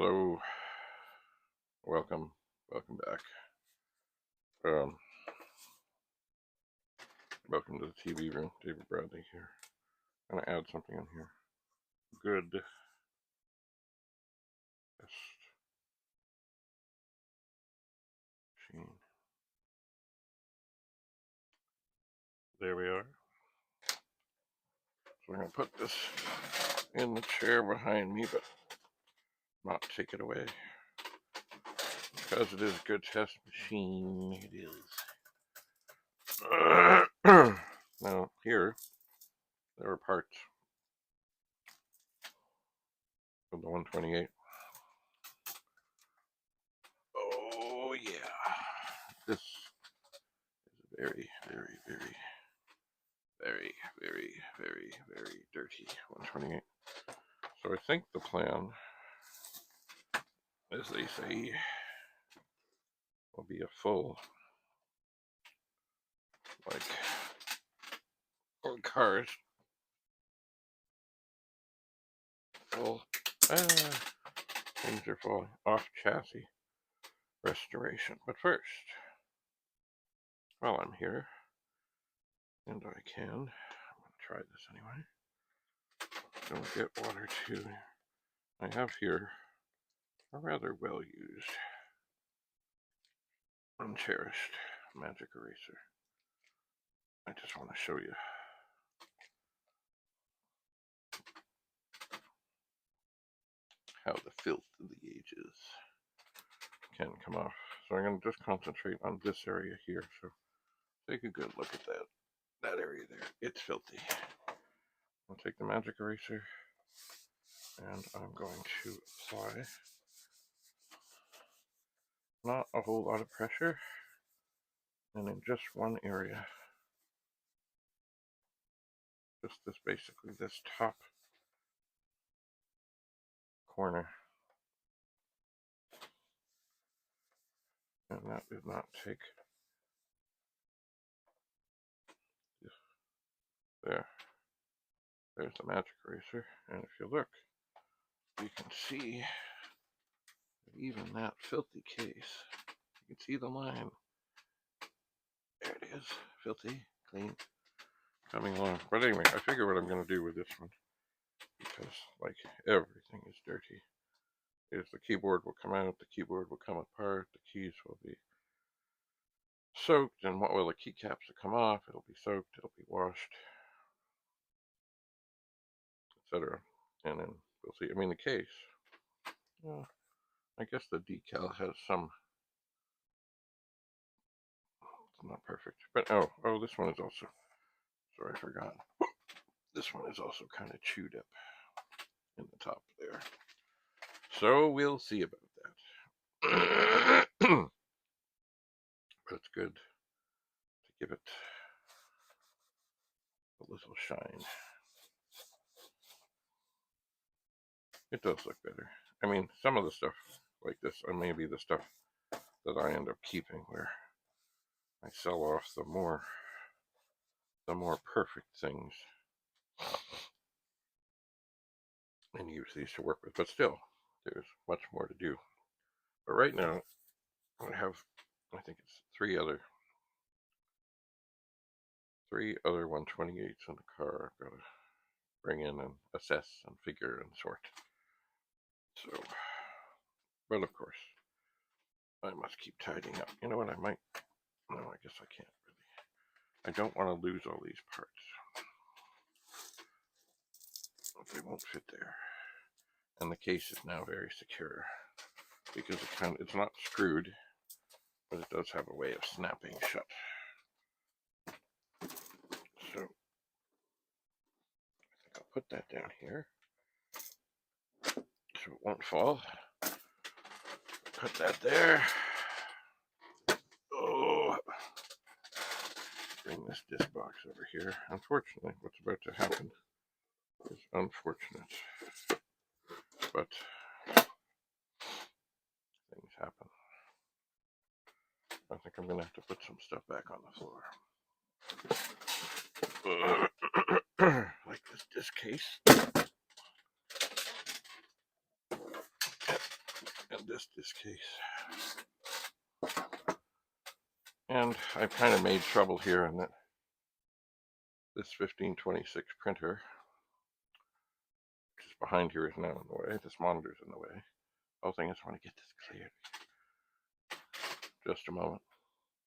Hello, welcome back. Welcome to the TV room. David Bradley here. I'm gonna add something in here. Good. Test machine. There we are. So I'm gonna put this in the chair behind me, but not take it away because it is a good test machine. It is. Now here there are parts of the 128. Oh yeah, this is very dirty 128. So I think the plan, as they say, will be a full, like old cars, full, things are falling off chassis restoration. But first, while I'm here, and I can, I'm going to try this anyway. Don't get water too. I have here a rather well used and cherished magic eraser. I just want to show you how the filth of the ages can come off. So I'm going to just concentrate on this area here. So take a good look at that area there. It's filthy. I'll take the magic eraser and I'm going to apply not a whole lot of pressure, and in just one area, just this, basically this top corner, and that did not take there's the magic eraser, and if you look, you can see that even that filthy case, you can see the line. There it is, filthy, clean, coming along. But anyway, I figure what I'm going to do with this one, because like everything is dirty, is the keyboard will come out, the keyboard will come apart, the keys will be soaked, and what will the keycaps will come off, it'll be soaked, it'll be washed, etc. And then we'll see. I mean, the case, well, I guess the decal has some, it's not perfect, but oh, this one is also, sorry, I forgot. This one is also kind of chewed up in the top there. So we'll see about that. But it's good to give it a little shine. It does look better. I mean, some of the stuff like this, and maybe the stuff that I end up keeping, where I sell off the more perfect things and use these to work with. But still, there's much more to do. But right now, I have, I think it's three other 128s in the car I've got to bring in and assess and figure and sort. So, but of course, I must keep tidying up. You know what, I might, no, I guess I can't really. I don't want to lose all these parts. They won't fit there. And the case is now very secure because it's not screwed, but it does have a way of snapping shut. So I think I'll put that down here so it won't fall. Put that there. Oh, bring this disc box over here. Unfortunately, what's about to happen is unfortunate, but things happen. I think I'm going to have to put some stuff back on the floor. Like this disc case. adjust this case. And I've kind of made trouble here in that this 1526 printer, which is behind here, is now in the way. This monitor's in the way. The whole thing is, I want to get this cleared. Just a moment.